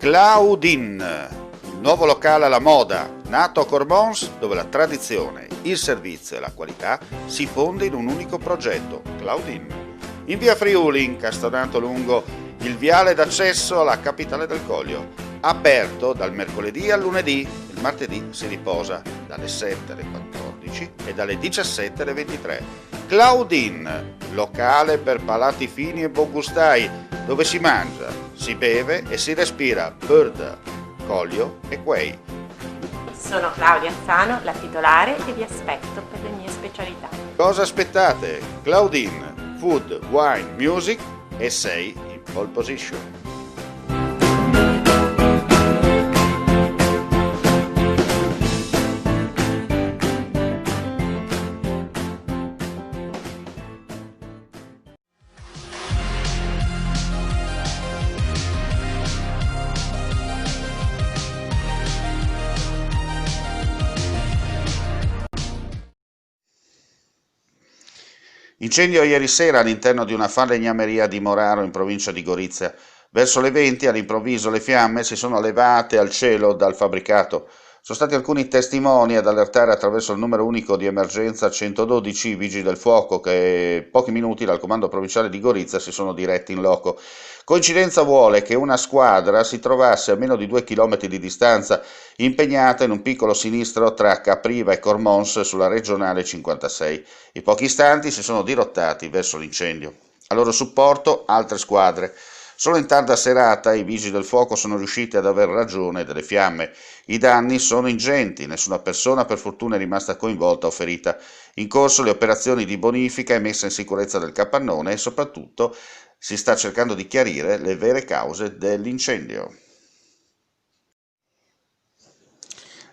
Claudine, il nuovo locale alla moda, nato a Cormons, dove la tradizione, il servizio e la qualità si fonde in un unico progetto, Claudine. In via Friuli, incastonato lungo il viale d'accesso alla capitale del Coglio, aperto dal mercoledì al lunedì, il martedì si riposa dalle 7 alle 14 e dalle 17 alle 23. Claudine, locale per palati fini e buongustai, dove si mangia, si beve e si respira Bird, Coglio e Quay. Sono Claudia Azzano, la titolare, e vi aspetto per le mie specialità. Cosa aspettate? Claudine, food, wine, music e sei in pole position. Incendio ieri sera all'interno di una falegnameria di Moraro in provincia di Gorizia. Verso le 20 all'improvviso le fiamme si sono levate al cielo dal fabbricato. Sono stati alcuni testimoni ad allertare attraverso il numero unico di emergenza 112 i vigili del fuoco che pochi minuti dal comando provinciale di Gorizia si sono diretti in loco. Coincidenza vuole che una squadra si trovasse a meno di 2 chilometri di distanza, impegnata in un piccolo sinistro tra Capriva e Cormons sulla regionale 56. In pochi istanti si sono dirottati verso l'incendio. A loro supporto altre squadre. Solo in tarda serata i vigili del fuoco sono riusciti ad aver ragione delle fiamme. I danni sono ingenti, nessuna persona per fortuna è rimasta coinvolta o ferita. In corso le operazioni di bonifica e messa in sicurezza del capannone e soprattutto si sta cercando di chiarire le vere cause dell'incendio.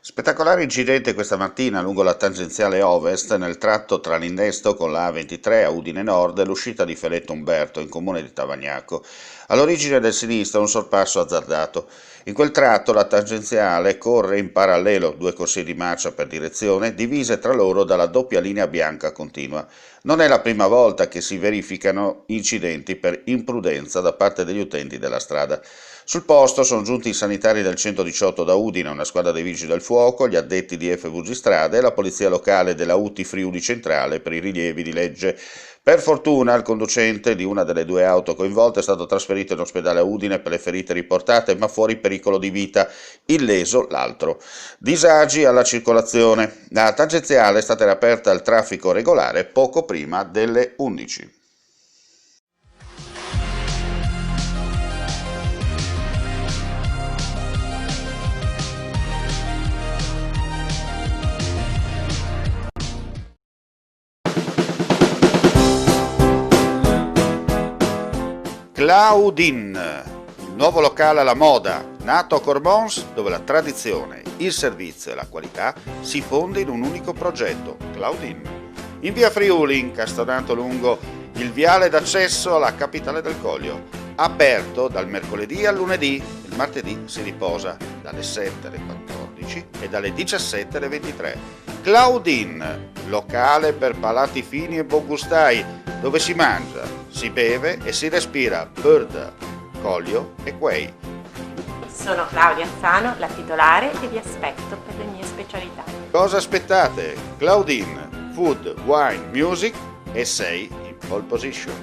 Spettacolare incidente questa mattina lungo la tangenziale ovest nel tratto tra l'innesto con la A23 a Udine Nord e l'uscita di Feletto Umberto in comune di Tavagnacco. All'origine del sinistro un sorpasso azzardato. In quel tratto la tangenziale corre in parallelo, 2 corsie di marcia per direzione, divise tra loro dalla doppia linea bianca continua. Non è la prima volta che si verificano incidenti per imprudenza da parte degli utenti della strada. Sul posto sono giunti i sanitari del 118 da Udine, una squadra dei vigili del fuoco, gli addetti di FVG Strade e la polizia locale della UTI Friuli Centrale per i rilievi di legge. Per fortuna il conducente di una delle 2 auto coinvolte è stato trasferito in ospedale a Udine per le ferite riportate, ma fuori pericolo di vita, illeso l'altro. Disagi alla circolazione. La tangenziale è stata riaperta al traffico regolare poco prima delle 11. Claudine, il nuovo locale alla moda, nato a Cormons, dove la tradizione, il servizio e la qualità si fonde in un unico progetto, Claudine. In via Friuli, incastonato lungo il viale d'accesso alla capitale del Coglio, aperto dal mercoledì al lunedì, il martedì si riposa dalle 7 alle 14 e dalle 17 alle 23. Claudine, locale per palati fini e buongustai, dove si mangia, si beve e si respira Bird, Coglio e Quay. Sono Claudia Azzano, la titolare, e vi aspetto per le mie specialità. Cosa aspettate? Claudine, food, wine, music e sei in pole position.